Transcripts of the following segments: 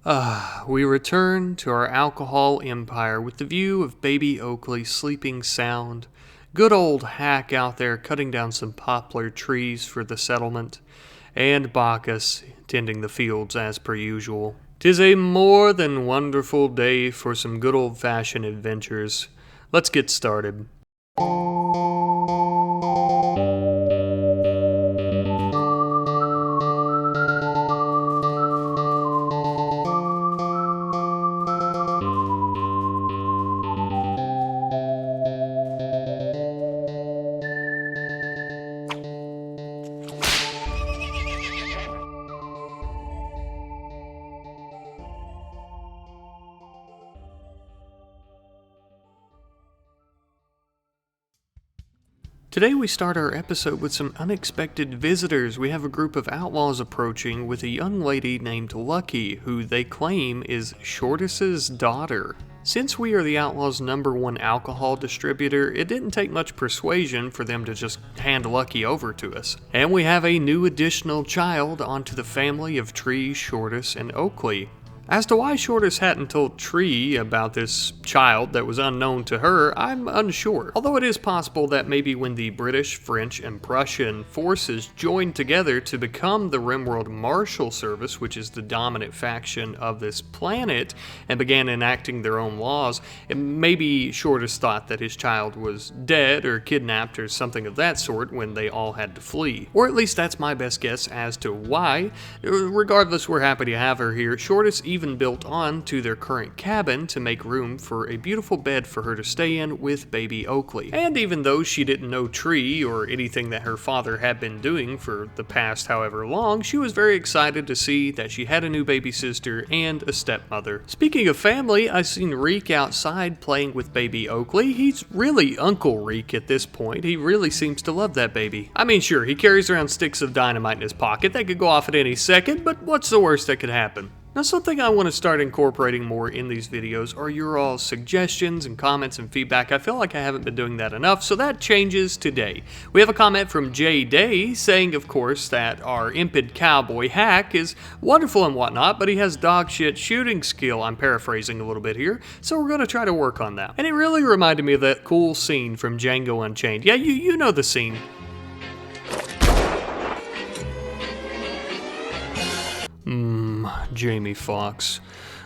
We return to our alcohol empire with the view of baby Oakley sleeping sound, good old Hack out there cutting down some poplar trees for the settlement, and Bacchus tending the fields as per usual. 'Tis a more than wonderful day for some good old-fashioned adventures. Let's get started. Today we start our episode with some unexpected visitors. We have a group of outlaws approaching with a young lady named Lucky, who they claim is Shortus's daughter. Since we are the Outlaws' #1 alcohol distributor, it didn't take much persuasion for them to just hand Lucky over to us. And we have a new additional child onto the family of Tree, Shortus, and Oakley. As to why Shortus hadn't told Tree about this child that was unknown to her, I'm unsure. Although it is possible that maybe when the British, French, and Prussian forces joined together to become the RimWorld Marshal Service, which is the dominant faction of this planet, and began enacting their own laws, maybe Shortus thought that his child was dead or kidnapped or something of that sort when they all had to flee. Or at least that's my best guess as to why. Regardless, we're happy to have her here. Shortus even built on to their current cabin to make room for a beautiful bed for her to stay in with baby Oakley. And even though she didn't know Tree or anything that her father had been doing for the past however long, she was very excited to see that she had a new baby sister and a stepmother. Speaking of family, I seen Reek outside playing with baby Oakley. He's really Uncle Reek at this point. He really seems to love that baby. I mean, sure, he carries around sticks of dynamite in his pocket that could go off at any second, but what's the worst that could happen? Now, something I want to start incorporating more in these videos are your all's suggestions and comments and feedback. I feel like I haven't been doing that enough, so that changes today. We have a comment from Jay Day saying, of course, that our impid cowboy Hack is wonderful and whatnot, but he has dog shit shooting skill. I'm paraphrasing a little bit here, so we're going to try to work on that. And it really reminded me of that cool scene from Django Unchained. Yeah, you know the scene. Jamie Foxx.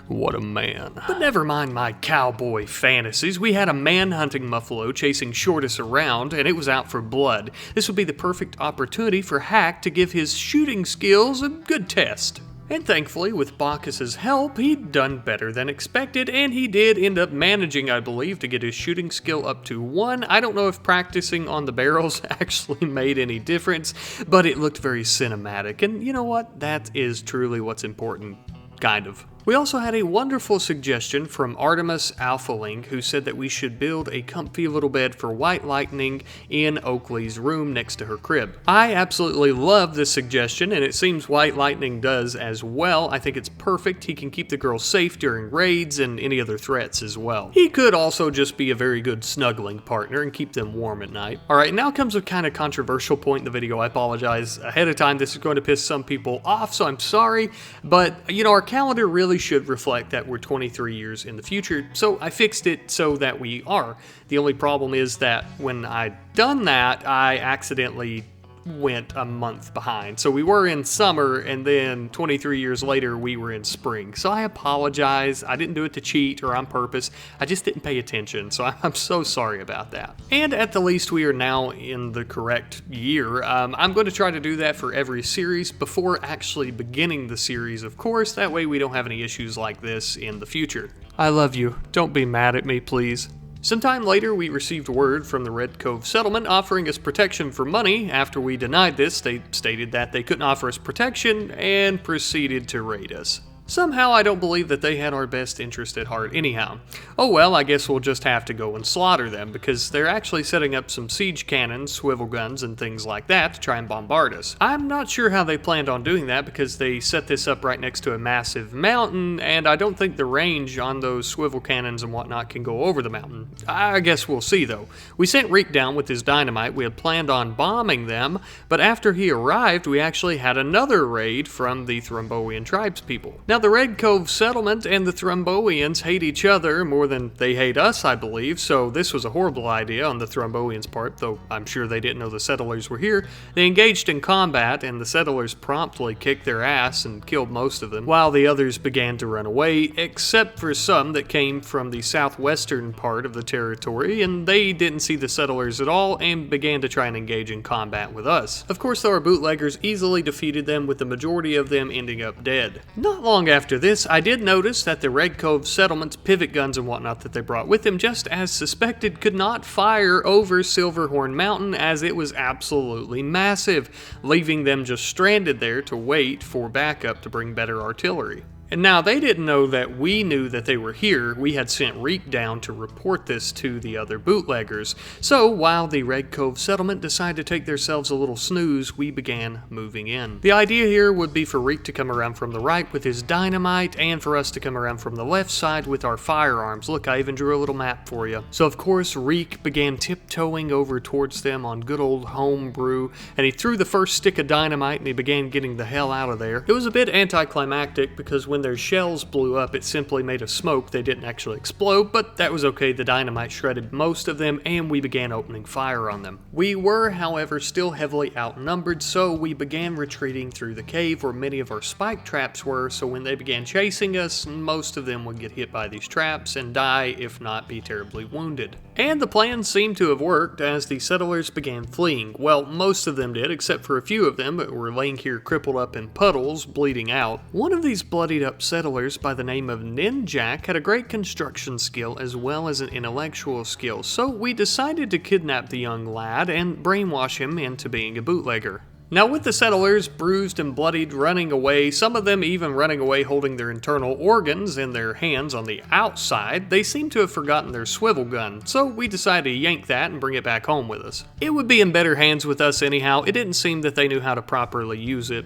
What a man. But never mind my cowboy fantasies. We had a man-hunting muffalo chasing Shortus around, and it was out for blood. This would be the perfect opportunity for Hack to give his shooting skills a good test. And thankfully, with Bacchus's help, he'd done better than expected, and he did end up managing, I believe, to get his shooting skill up to 1. I don't know if practicing on the barrels actually made any difference, but it looked very cinematic, and you know what? That is truly what's important, kind of. We also had a wonderful suggestion from Artemis Alphalink, who said that we should build a comfy little bed for White Lightning in Oakley's room next to her crib. I absolutely love this suggestion, and it seems White Lightning does as well. I think it's perfect. He can keep the girl safe during raids and any other threats as well. He could also just be a very good snuggling partner and keep them warm at night. Alright, now comes a kind of controversial point in the video. I apologize ahead of time. This is going to piss some people off, so I'm sorry. But, you know, our calendar really should reflect that we're 23 years in the future, so I fixed it so that we are. The only problem is that when I done that, I accidentally went a month behind. So we were in summer, and then 23 years later, we were in spring. So I apologize. I didn't do it to cheat or on purpose. I just didn't pay attention. So I'm so sorry about that. And at the least, we are now in the correct year. I'm going to try to do that for every series before actually beginning the series, of course. That way we don't have any issues like this in the future. I love you. Don't be mad at me, please. Sometime later, we received word from the Red Cove settlement offering us protection for money. After we denied this, they stated that they couldn't offer us protection and proceeded to raid us. Somehow I don't believe that they had our best interest at heart anyhow. Oh well, I guess we'll just have to go and slaughter them, because they're actually setting up some siege cannons, swivel guns, and things like that to try and bombard us. I'm not sure how they planned on doing that, because they set this up right next to a massive mountain, and I don't think the range on those swivel cannons and whatnot can go over the mountain. I guess we'll see though. We sent Reek down with his dynamite. We had planned on bombing them, but after he arrived, we actually had another raid from the Thromboian tribespeople. Now Now, the Red Cove settlement and the Thromboians hate each other more than they hate us, I believe, so this was a horrible idea on the Thromboians' part, though I'm sure they didn't know the settlers were here. They engaged in combat, and the settlers promptly kicked their ass and killed most of them, while the others began to run away, except for some that came from the southwestern part of the territory, and they didn't see the settlers at all and began to try and engage in combat with us. Of course, though, our bootleggers easily defeated them, with the majority of them ending up dead. Not long after this, I did notice that the Red Cove settlement's pivot guns and whatnot that they brought with them, just as suspected, could not fire over Silverhorn Mountain as it was absolutely massive, leaving them just stranded there to wait for backup to bring better artillery. And now they didn't know that we knew that they were here. We had sent Reek down to report this to the other bootleggers. So while the Red Cove settlement decided to take themselves a little snooze, we began moving in. The idea here would be for Reek to come around from the right with his dynamite and for us to come around from the left side with our firearms. Look, I even drew a little map for you. So of course Reek began tiptoeing over towards them on good old homebrew, and he threw the first stick of dynamite and he began getting the hell out of there. It was a bit anticlimactic because when their shells blew up, it simply made a smoke. They didn't actually explode, but that was okay. The dynamite shredded most of them, and we began opening fire on them. We were, however, still heavily outnumbered, so we began retreating through the cave where many of our spike traps were, so when they began chasing us, most of them would get hit by these traps and die, if not be terribly wounded. And the plan seemed to have worked as the settlers began fleeing. Well, most of them did, except for a few of them that were laying here crippled up in puddles, bleeding out. One of these bloodied up settlers by the name of Ninjak had a great construction skill as well as an intellectual skill, so we decided to kidnap the young lad and brainwash him into being a bootlegger. Now, with the settlers bruised and bloodied running away, some of them even running away holding their internal organs in their hands on the outside, they seem to have forgotten their swivel gun, so we decided to yank that and bring it back home with us. It would be in better hands with us anyhow. It didn't seem that they knew how to properly use it.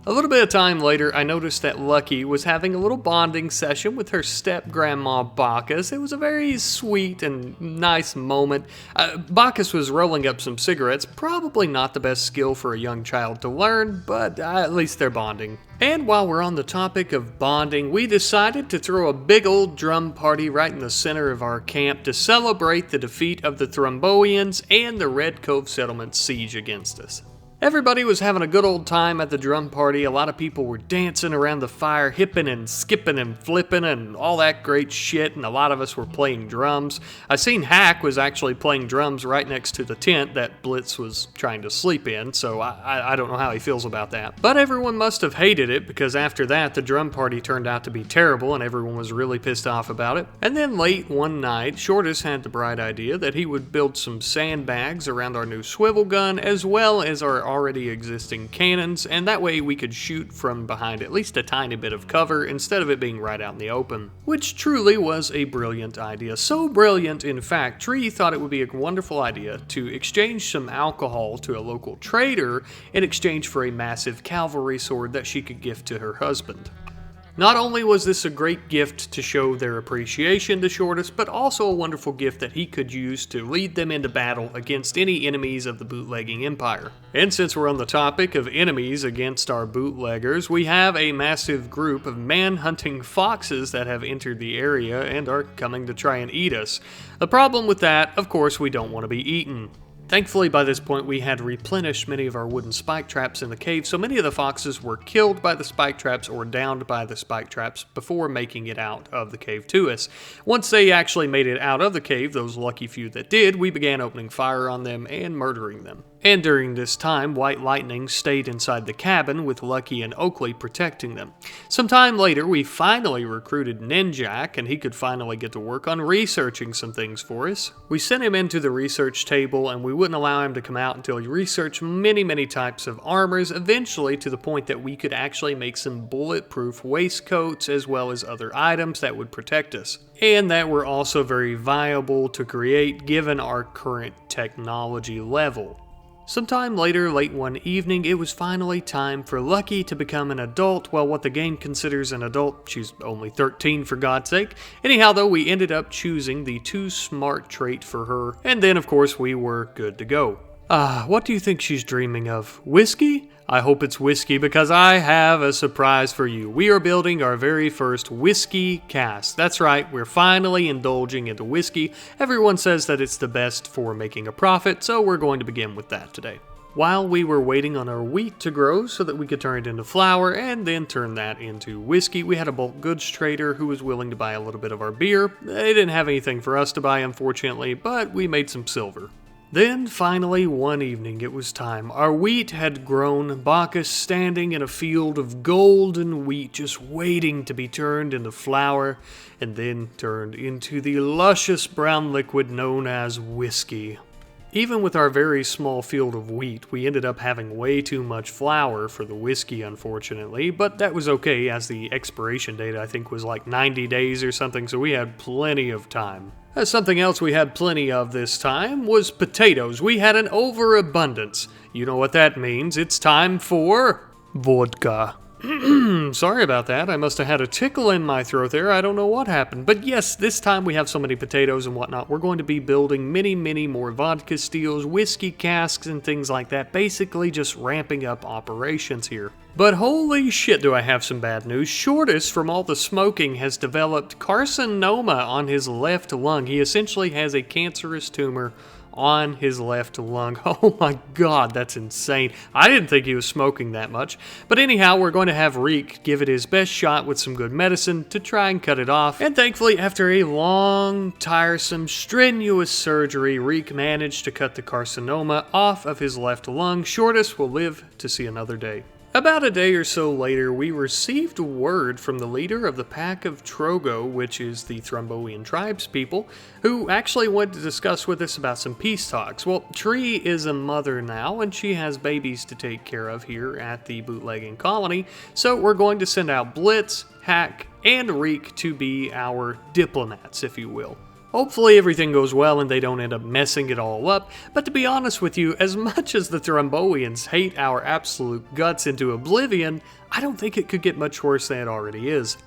A little bit of time later, I noticed that Lucky was having a little bonding session with her step-grandma Bacchus. It was a very sweet and nice moment. Bacchus was rolling up some cigarettes, probably not the best skill for a young child to learn, but at least they're bonding. And while we're on the topic of bonding, we decided to throw a big old drum party right in the center of our camp to celebrate the defeat of the Thromboians and the Red Cove settlement's siege against us. Everybody was having a good old time at the drum party. A lot of people were dancing around the fire, hipping and skipping and flipping and all that great shit, and a lot of us were playing drums. I seen Hack was actually playing drums right next to the tent that Blitz was trying to sleep in, so I don't know how he feels about that. But everyone must have hated it, because after that, the drum party turned out to be terrible, and everyone was really pissed off about it. And then late one night, Shortus had the bright idea that he would build some sandbags around our new swivel gun, as well as our already existing cannons, and that way we could shoot from behind at least a tiny bit of cover instead of it being right out in the open. Which truly was a brilliant idea. So brilliant, in fact, Tree thought it would be a wonderful idea to exchange some alcohol to a local trader in exchange for a massive cavalry sword that she could gift to her husband. Not only was this a great gift to show their appreciation to Shortus, but also a wonderful gift that he could use to lead them into battle against any enemies of the bootlegging empire. And since we're on the topic of enemies against our bootleggers, we have a massive group of man-hunting foxes that have entered the area and are coming to try and eat us. The problem with that, of course, we don't want to be eaten. Thankfully, by this point, we had replenished many of our wooden spike traps in the cave, so many of the foxes were killed by the spike traps or downed by the spike traps before making it out of the cave to us. Once they actually made it out of the cave, those lucky few that did, we began opening fire on them and murdering them. And during this time, White Lightning stayed inside the cabin with Lucky and Oakley protecting them. Some time later, we finally recruited Ninjak, and he could finally get to work on researching some things for us. We sent him into the research table, and we wouldn't allow him to come out until he researched many types of armors, eventually to the point that we could actually make some bulletproof waistcoats as well as other items that would protect us. And that were also very viable to create given our current technology level. Sometime later, late one evening, it was finally time for Lucky to become an adult. Well, what the game considers an adult, she's only 13 for God's sake. Anyhow, though, we ended up choosing the too smart trait for her, and then, of course, we were good to go. What do you think she's dreaming of? Whiskey? I hope it's whiskey because I have a surprise for you. We are building our very first whiskey cask. That's right, we're finally indulging into whiskey. Everyone says that it's the best for making a profit, so we're going to begin with that today. While we were waiting on our wheat to grow so that we could turn it into flour and then turn that into whiskey, we had a bulk goods trader who was willing to buy a little bit of our beer. They didn't have anything for us to buy, unfortunately, but we made some silver. Then, finally, one evening, it was time. Our wheat had grown, Bacchus standing in a field of golden wheat, just waiting to be turned into flour, and then turned into the luscious brown liquid known as whiskey. Even with our very small field of wheat, we ended up having way too much flour for the whiskey, unfortunately, but that was okay, as the expiration date, I think, was like 90 days or something, so we had plenty of time. Something else we had plenty of this time was potatoes. We had an overabundance. You know what that means. It's time for vodka. Sorry about that. I must have had a tickle in my throat there. I don't know what happened. But yes, this time we have so many potatoes and whatnot. We're going to be building many more vodka steels, whiskey casks, and things like that. Basically just ramping up operations here. But holy shit, do I have some bad news. Shortus, from all the smoking, has developed carcinoma on his left lung. He essentially has a cancerous tumor on his left lung. Oh my god, that's insane. I didn't think he was smoking that much. But anyhow, we're going to have Reek give it his best shot with some good medicine to try and cut it off. And thankfully, after a long, tiresome, strenuous surgery, Reek managed to cut the carcinoma off of his left lung. Shortus will live to see another day. About a day or so later, we received word from the leader of the Pack of Trogo, which is the Thromboian tribes people, who actually wanted to discuss with us about some peace talks. Well, Tree is a mother now, and she has babies to take care of here at the bootlegging colony, so we're going to send out Blitz, Hack, and Reek to be our diplomats, if you will. Hopefully everything goes well and they don't end up messing it all up, but to be honest with you, as much as the Thromboians hate our absolute guts into oblivion, I don't think it could get much worse than it already is.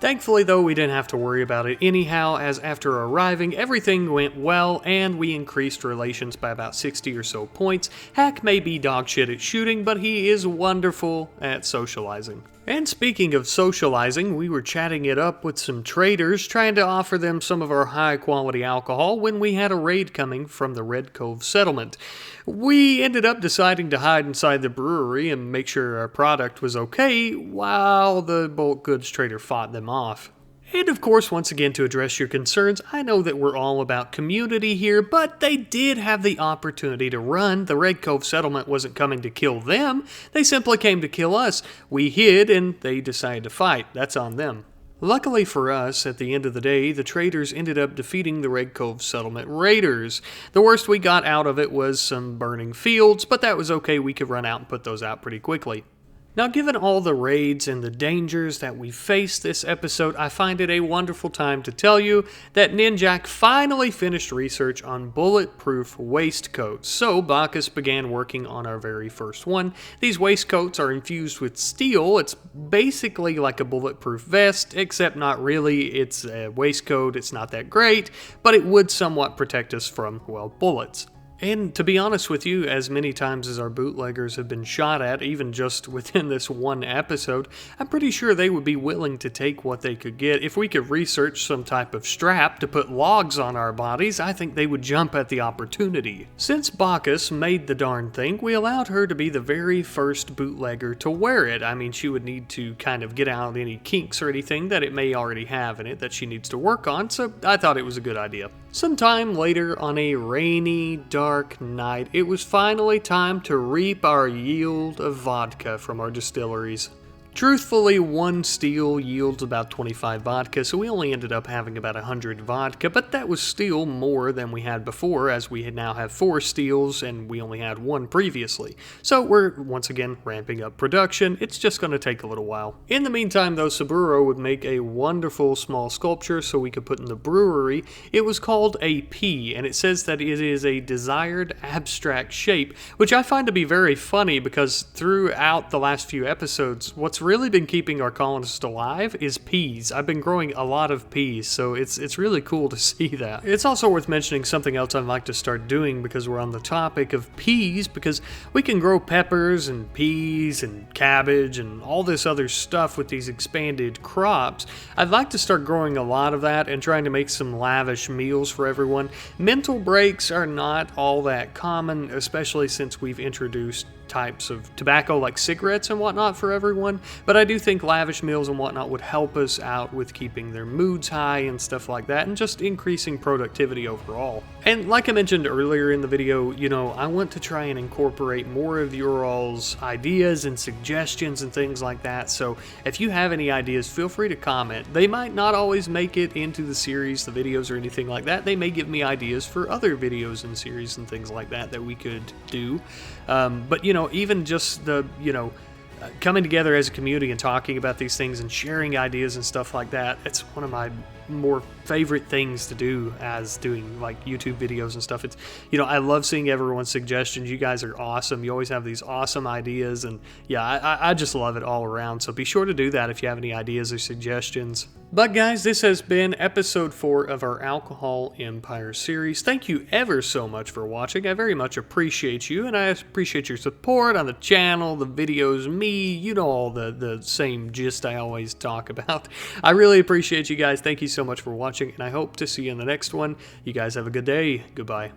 Thankfully though, we didn't have to worry about it anyhow, as after arriving, everything went well and we increased relations by about 60 or so points. Hack may be dog shit at shooting, but he is wonderful at socializing. And speaking of socializing, we were chatting it up with some traders, trying to offer them some of our high-quality alcohol when we had a raid coming from the Red Cove settlement. We ended up deciding to hide inside the brewery and make sure our product was okay, while the bulk goods trader fought them off. And of course, once again, to address your concerns, I know that we're all about community here, but they did have the opportunity to run. The Red Cove settlement wasn't coming to kill them. They simply came to kill us. We hid, and they decided to fight. That's on them. Luckily for us, at the end of the day, the traders ended up defeating the Red Cove settlement raiders. The worst we got out of it was some burning fields, but that was okay. We could run out and put those out pretty quickly. Now, given all the raids and the dangers that we faced this episode, I find it a wonderful time to tell you that Ninjak finally finished research on bulletproof waistcoats. So, Bacchus began working on our very first one. These waistcoats are infused with steel. It's basically like a bulletproof vest, except not really. It's a waistcoat. It's not that great, but it would somewhat protect us from, well, bullets. And to be honest with you, as many times as our bootleggers have been shot at, even just within this one episode, I'm pretty sure they would be willing to take what they could get. If we could research some type of strap to put logs on our bodies, I think they would jump at the opportunity. Since Bacchus made the darn thing, we allowed her to be the very first bootlegger to wear it. I mean, she would need to kind of get out any kinks or anything that it may already have in it that she needs to work on, so I thought it was a good idea. Sometime later, on a rainy, dark night, it was finally time to reap our yield of vodka from our distilleries. Truthfully, one steel yields about 25 vodka, so we only ended up having about 100 vodka, but that was still more than we had before, as we now have 4 steels and we only had 1 previously. So we're once again ramping up production. It's just going to take a little while. In the meantime, though, Saburo would make a wonderful small sculpture so we could put in the brewery. It was called a P, and it says that it is a desired abstract shape, which I find to be very funny because throughout the last few episodes, what's really been keeping our colonists alive is peas. I've been growing a lot of peas, so it's really cool to see that. It's also worth mentioning something else I'd like to start doing because we're on the topic of peas, because we can grow peppers and peas and cabbage and all this other stuff with these expanded crops. I'd like to start growing a lot of that and trying to make some lavish meals for everyone. Mental breaks are not all that common, especially since we've introduced types of tobacco like cigarettes and whatnot for everyone, but I do think lavish meals and whatnot would help us out with keeping their moods high and stuff like that, and just increasing productivity overall. And like I mentioned earlier in the video, you know, I want to try and incorporate more of your all's ideas and suggestions and things like that, so if you have any ideas, feel free to comment. They might not always make it into the series, the videos, or anything like that. They may give me ideas for other videos and series and things like that that we could do. But, you know, even just the, coming together as a community and talking about these things and sharing ideas and stuff like that, it's one of my more favorite things to do as doing like YouTube videos and stuff. It's, I love seeing everyone's suggestions. You guys are awesome. You always have these awesome ideas, and yeah, I just love it all around. So be sure to do that if you have any ideas or suggestions. But guys, this has been episode 4 of our Alcohol Empire series. Thank you ever so much for watching. I very much appreciate you, and I appreciate your support on the channel, the videos, me, all the same gist I always talk about. I really appreciate you guys. Thank you so much for watching, and I hope to see you in the next one. You guys have a good day. Goodbye.